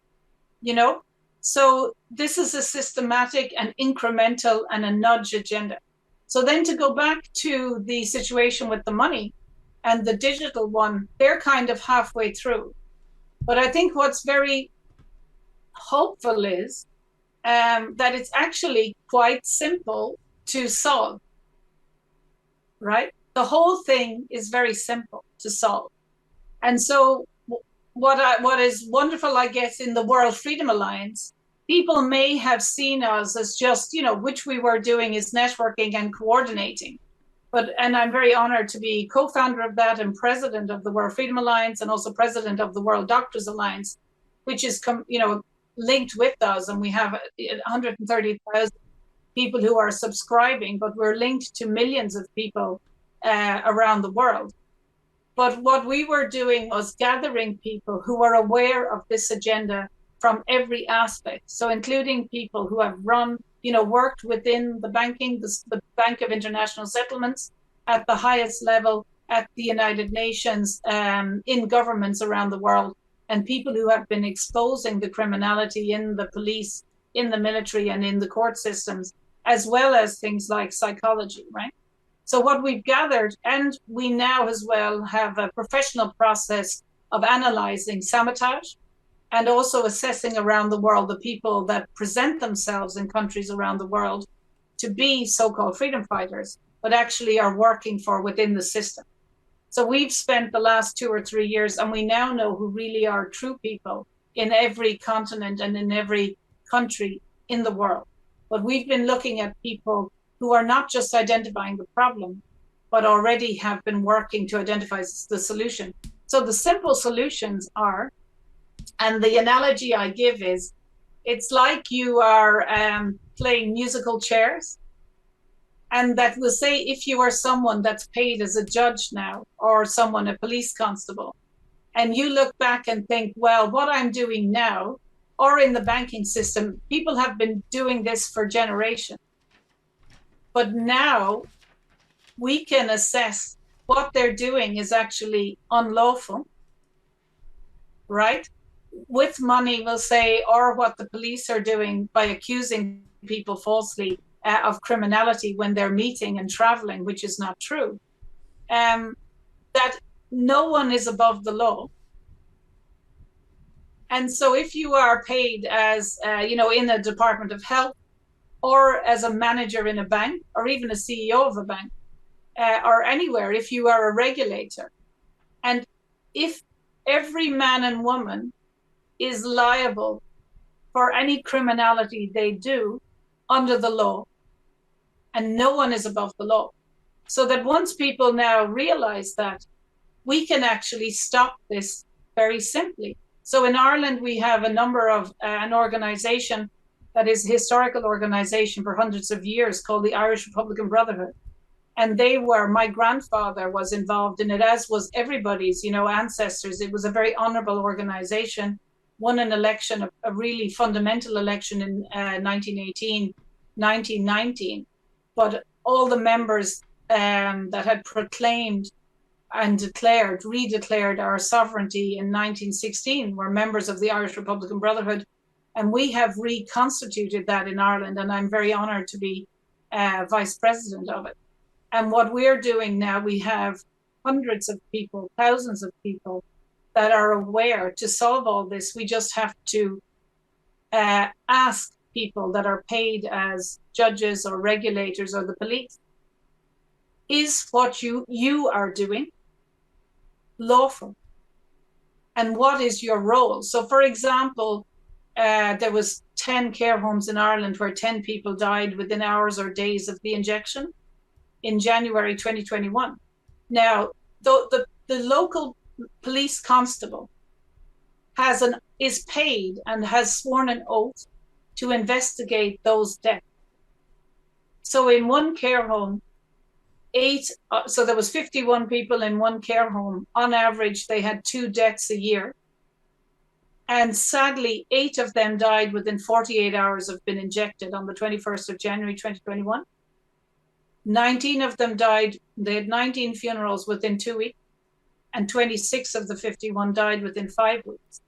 So this is a systematic and incremental and a nudge agenda. So then to go back to the situation with the money and the digital one, they're kind of halfway through. But I think what's very hopeful is that it's actually quite simple to solve, right? The whole thing is very simple to solve. And so what is wonderful, I guess, in the World Freedom Alliance, people may have seen us as just, which we were doing is networking and coordinating. And I'm very honored to be co-founder of that and president of the World Freedom Alliance and also president of the World Doctors Alliance, which is, linked with us. And we have 130,000 people who are subscribing, but we're linked to millions of people around the world. But what we were doing was gathering people who are aware of this agenda from every aspect. So including people who have worked within the banking, the Bank of International Settlements at the highest level, at the United Nations, in governments around the world, and people who have been exposing the criminality in the police, in the military, and in the court systems, as well as things like psychology, right? So what we've gathered, and we now as well have a professional process of analyzing sabotage and also assessing around the world the people that present themselves in countries around the world to be so-called freedom fighters, but actually are working for within the system. So we've spent the last 2 or 3 years, and we now know who really are true people in every continent and in every country in the world. But we've been looking at people who are not just identifying the problem, but already have been working to identify the solution. So the simple solutions are, and the analogy I give is, it's like you are playing musical chairs. And that will say, if you are someone that's paid as a judge now, or a police constable, and you look back and think, well, what I'm doing now, or in the banking system, people have been doing this for generations. But now we can assess what they're doing is actually unlawful, right? With money, we'll say, or what the police are doing by accusing people falsely of criminality when they're meeting and traveling, which is not true. That no one is above the law. And so if you are paid as, in a Department of Health, or as a manager in a bank, or even a CEO of a bank, or anywhere, if you are a regulator, and if every man and woman is liable for any criminality they do under the law, and no one is above the law. So that once people now realize that, we can actually stop this very simply. So in Ireland, we have a number of an organization that is a historical organization for hundreds of years called the Irish Republican Brotherhood. And my grandfather was involved in it, as was everybody's, ancestors. It was a very honorable organization, won an election, a really fundamental election in 1918, 1919. But all the members that had proclaimed and redeclared our sovereignty in 1916 were members of the Irish Republican Brotherhood. And we have reconstituted that in Ireland, and I'm very honored to be vice president of it. And what we're doing now, we have hundreds of people, thousands of people that are aware to solve all this. We just have to ask people that are paid as judges or regulators or the police, is what you are doing lawful? And what is your role? So for example, there was 10 care homes in Ireland where 10 people died within hours or days of the injection in January 2021. Now, the local police constable is paid and has sworn an oath to investigate those deaths. So in one care home, so there was 51 people in one care home. On average, they had 2 deaths a year. And sadly, 8 of them died within 48 hours of being injected on the 21st of January, 2021. 19 of them died. They had 19 funerals within 2 weeks. And 26 of the 51 died within 5 weeks.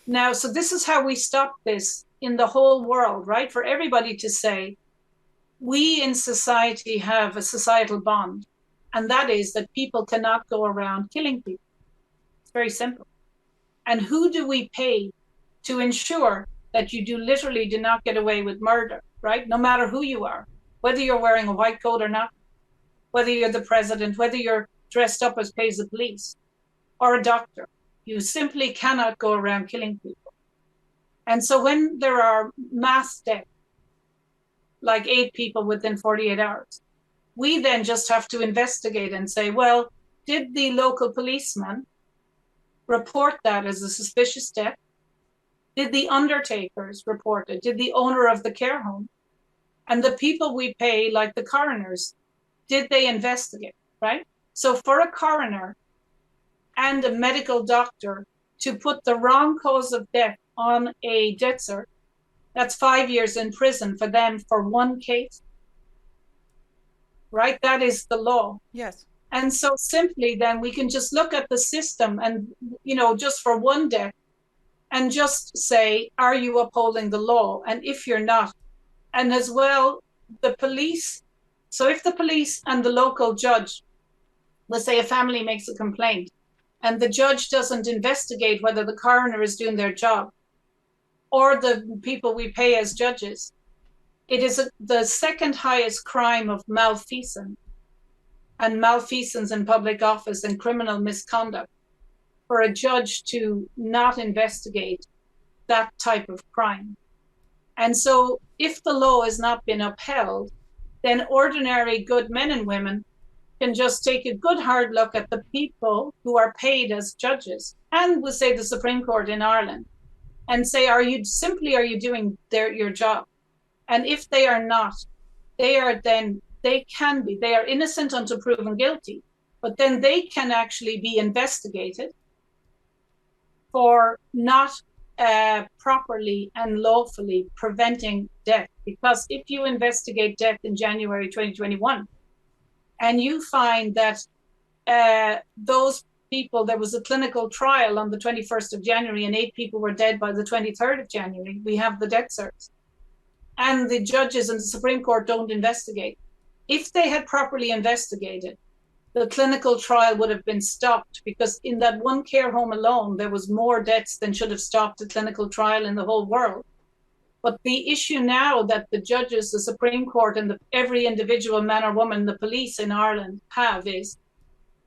Now, so this is how we stop this in the whole world, right? For everybody to say, we in society have a societal bond, and that is that people cannot go around killing people. It's very simple. And who do we pay to ensure that you literally do not get away with murder, right? No matter who you are, whether you're wearing a white coat or not, whether you're the president, whether you're dressed up as paid the police or a doctor, you simply cannot go around killing people. And so when there are mass deaths, like 8 people within 48 hours, we then just have to investigate and say, well, did the local policeman report that as a suspicious death? Did the undertakers report it? Did the owner of the care home? And the people we pay, like the coroners, did they investigate, right? So for a coroner and a medical doctor to put the wrong cause of death on a death cert, that's 5 years in prison for them for one case, right? That is the law. Yes. And so simply then we can just look at the system and, just for one death and just say, are you upholding the law? And if you're not, and as well, the police. So if the police and the local judge, let's say a family makes a complaint and the judge doesn't investigate whether the coroner is doing their job or the people we pay as judges, it is the second highest crime of malfeasance and malfeasance in public office and criminal misconduct for a judge to not investigate that type of crime. And so if the law has not been upheld, then ordinary good men and women can just take a good hard look at the people who are paid as judges, and we'll say the Supreme Court in Ireland, and say, are you doing your job? And if they are not, they are innocent until proven guilty, but then they can actually be investigated for not properly and lawfully preventing death. Because if you investigate death in January 2021 and you find that those people, there was a clinical trial on the 21st of January and 8 people were dead by the 23rd of January, we have the death certs, and the judges in the Supreme Court don't investigate. If they had properly investigated, the clinical trial would have been stopped, because in that one care home alone, there was more deaths than should have stopped a clinical trial in the whole world. But the issue now that the judges, the Supreme Court, and every individual man or woman, the police in Ireland have is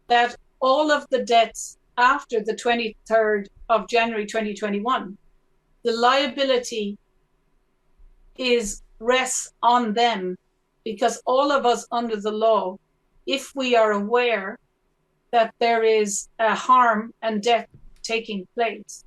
that all of the deaths after the 23rd of January 2021, the liability rests on them, because all of us under the law, if we are aware that there is a harm and death taking place,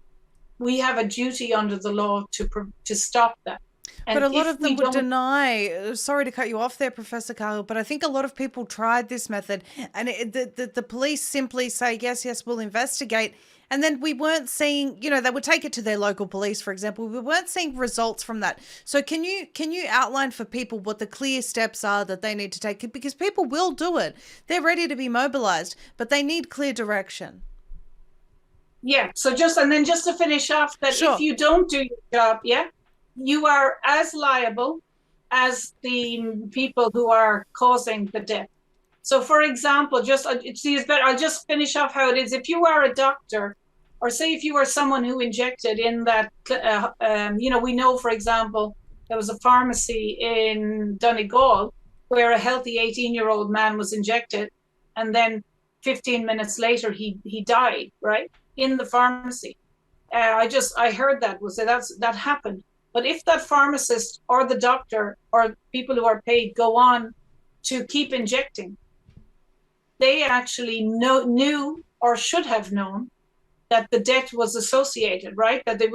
we have a duty under the law to stop that. And but a lot of them would deny. Sorry to cut you off there, Professor Cahill, but I think a lot of people tried this method, and the police simply say, yes, we'll investigate. And then we weren't seeing, they would take it to their local police, for example. We weren't seeing results from that. So can you outline for people what the clear steps are that they need to take? Because people will do it. They're ready to be mobilized, but they need clear direction. Yeah. So just to finish off, that sure. If you don't do your job, you are as liable as the people who are causing the death. So, for example, I'll just finish off how it is. If you are a doctor, or say if you are someone who injected in that, we know, for example, there was a pharmacy in Donegal where a healthy 18-year-old man was injected, and then 15 minutes later he died, right, in the pharmacy. I heard that that happened. But if that pharmacist or the doctor or people who are paid go on to keep injecting, they actually knew or should have known that the death was associated, right? That there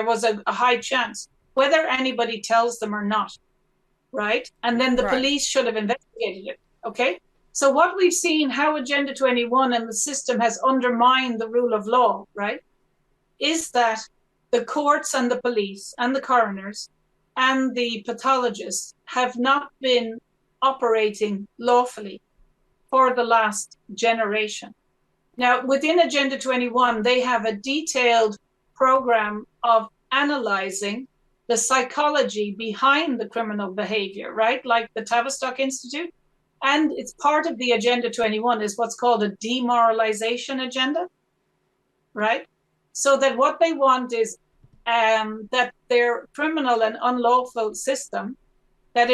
was a high chance, whether anybody tells them or not, right? And then the police should have investigated it, okay? So what we've seen, how Agenda 21 and the system has undermined the rule of law, right, is that the courts and the police and the coroners and the pathologists have not been operating lawfully for the last generation. Now, within Agenda 21, they have a detailed program of analyzing the psychology behind the criminal behavior, right? Like the Tavistock Institute. And it's part of the Agenda 21 is what's called a demoralization agenda, right? So that what they want is that their criminal and unlawful system, that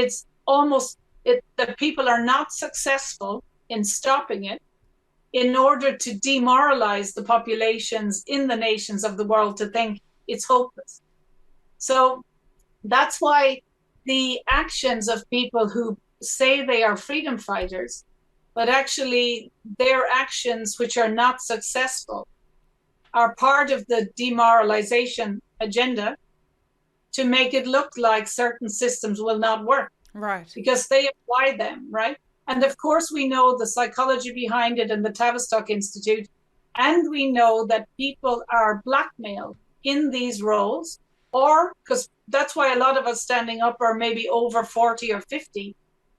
that people are not successful in stopping it, in order to demoralize the populations in the nations of the world to think it's hopeless. So that's why the actions of people who say they are freedom fighters, but actually their actions, which are not successful, are part of the demoralization agenda to make it look like certain systems will not work. Right. Because they apply them, right? And of course, we know the psychology behind it and the Tavistock Institute. And we know that people are blackmailed in these roles, or because that's why a lot of us standing up are maybe over 40 or 50.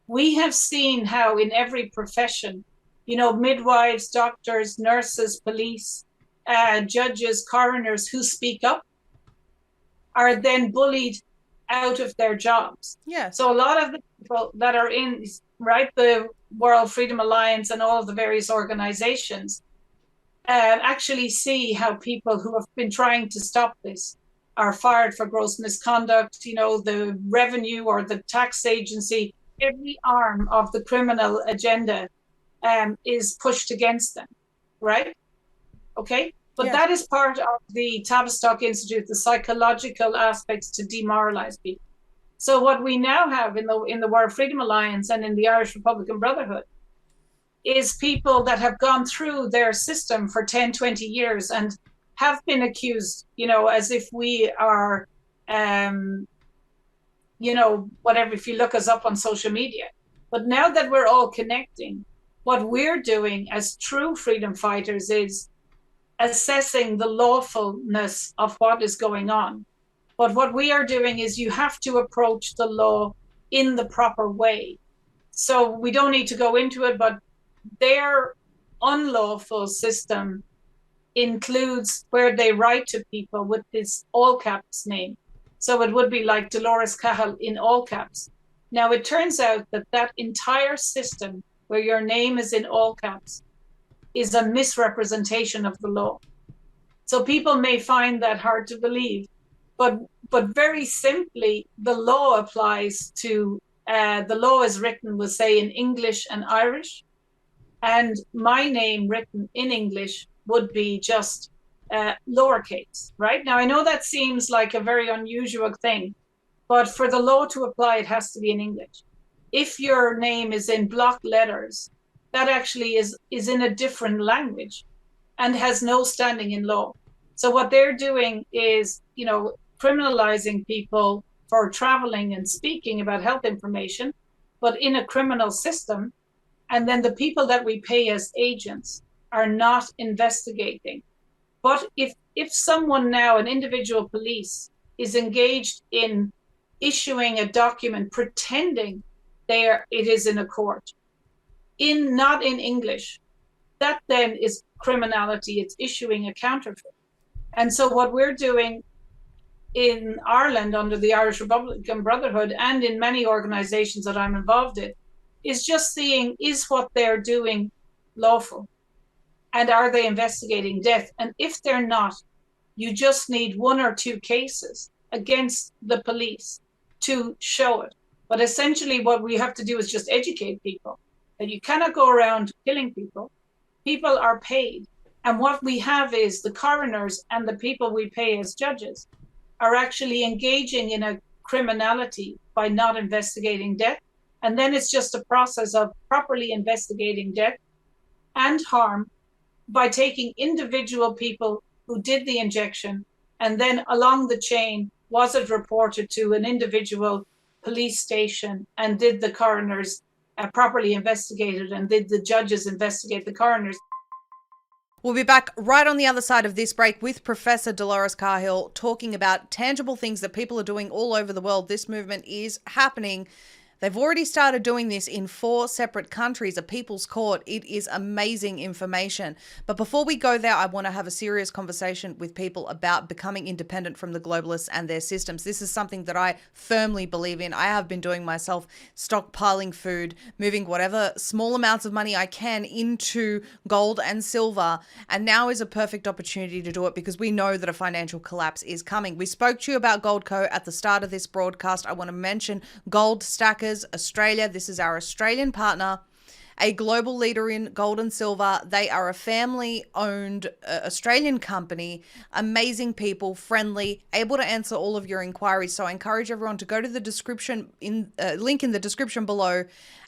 We have seen how in every profession, midwives, doctors, nurses, police, judges, coroners who speak up are then bullied out of their jobs. Yes. So a lot of the people that are in, right, the World Freedom Alliance and all of the various organizations actually see how people who have been trying to stop this are fired for gross misconduct. The revenue or the tax agency, every arm of the criminal agenda is pushed against them, right? Okay. But that is part of the Tavistock Institute, the psychological aspects to demoralize people. So what we now have in the World Freedom Alliance and in the Irish Republican Brotherhood is people that have gone through their system for 10, 20 years and have been accused, as if we are, whatever, if you look us up on social media. But now that we're all connecting, what we're doing as true freedom fighters is assessing the lawfulness of what is going on. But what we are doing is you have to approach the law in the proper way. So we don't need to go into it, but their unlawful system includes where they write to people with this all caps name. So it would be like Dolores Cahill in all caps. Now it turns out that entire system where your name is in all caps is a misrepresentation of the law. So people may find that hard to believe, but very simply, the law applies to, the law is written, we'll say, in English and Irish, and my name written in English would be just lowercase, right? Now, I know that seems like a very unusual thing, but for the law to apply, it has to be in English. If your name is in block letters, that actually is in a different language and has no standing in law. So what they're doing is, criminalizing people for traveling and speaking about health information, but in a criminal system. And then the people that we pay as agents are not investigating. But if someone now, an individual police, is engaged in issuing a document pretending it is in a court, not in English, that then is criminality. It's issuing a counterfeit. And so what we're doing in Ireland under the Irish Republican Brotherhood and in many organizations that I'm involved in is just seeing, is what they're doing lawful? And are they investigating death? And if they're not, you just need 1 or 2 cases against the police to show it. But essentially what we have to do is just educate people that you cannot go around killing people. People are paid. And what we have is the coroners and the people we pay as judges are actually engaging in a criminality by not investigating death. And then it's just a process of properly investigating death and harm by taking individual people who did the injection, and then along the chain, was it reported to an individual police station, and did the coroners properly investigate it, and did the judges investigate the coroners? We'll be back right on the other side of this break with Professor Dolores Cahill talking about tangible things that people are doing all over the world. This movement is happening. They've already started doing this in 4 separate countries, a people's court. It is amazing information. But before we go there, I want to have a serious conversation with people about becoming independent from the globalists and their systems. This is something that I firmly believe in. I have been doing myself, stockpiling food, moving whatever small amounts of money I can into gold and silver. And now is a perfect opportunity to do it because we know that a financial collapse is coming. We spoke to you about Goldco at the start of this broadcast. I want to mention Gold Stackers Australia. This is our Australian partner. a global leader in gold and silver. They are a family-owned Australian company, amazing people, friendly, able to answer all of your inquiries. So I encourage everyone to go to the description, link in the description below,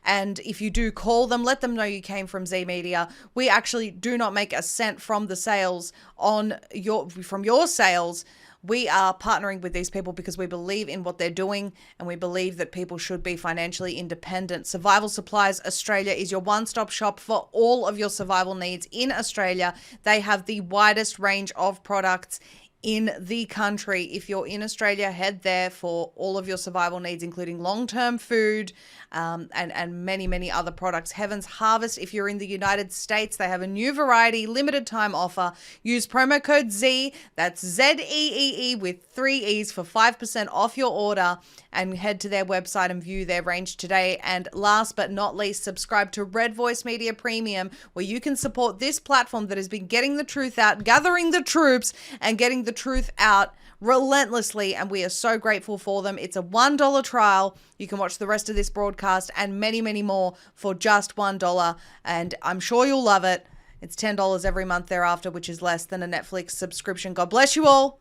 and if you do call them, let them know you came from Z Media. We actually do not make a cent from the sales from your sales. We are partnering with these people because we believe in what they're doing, and we believe that people should be financially independent. Survival Supplies Australia is your one-stop shop for all of your survival needs in Australia. They have the widest range of products in the country. If you're in Australia, head there for all of your survival needs, including long-term food and many, many other products. Heaven's Harvest, if you're in the United States, they have a new variety, limited time offer. Use promo code Z, that's ZEEE with 3 E's for 5% off your order, and head to their website and view their range today. And last but not least, subscribe to Red Voice Media Premium, where you can support this platform that has been getting the truth out, gathering the troops, and getting the truth out relentlessly, and we are so grateful for them. It's a $1 trial. You can watch the rest of this broadcast and many, many more for just $1, and I'm sure you'll love it. It's $10 every month thereafter, which is less than a Netflix subscription. God bless you all,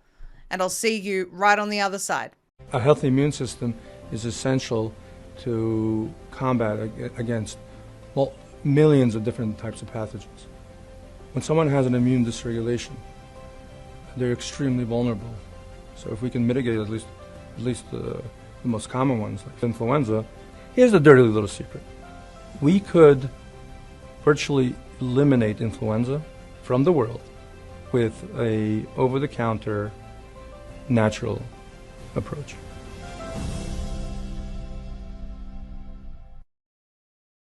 and I'll see you right on the other side. A healthy immune system is essential to combat against millions of different types of pathogens. When someone has an immune dysregulation, they're extremely vulnerable. So if we can mitigate at least the most common ones, like influenza, here's the dirty little secret. We could virtually eliminate influenza from the world with a over-the-counter natural approach.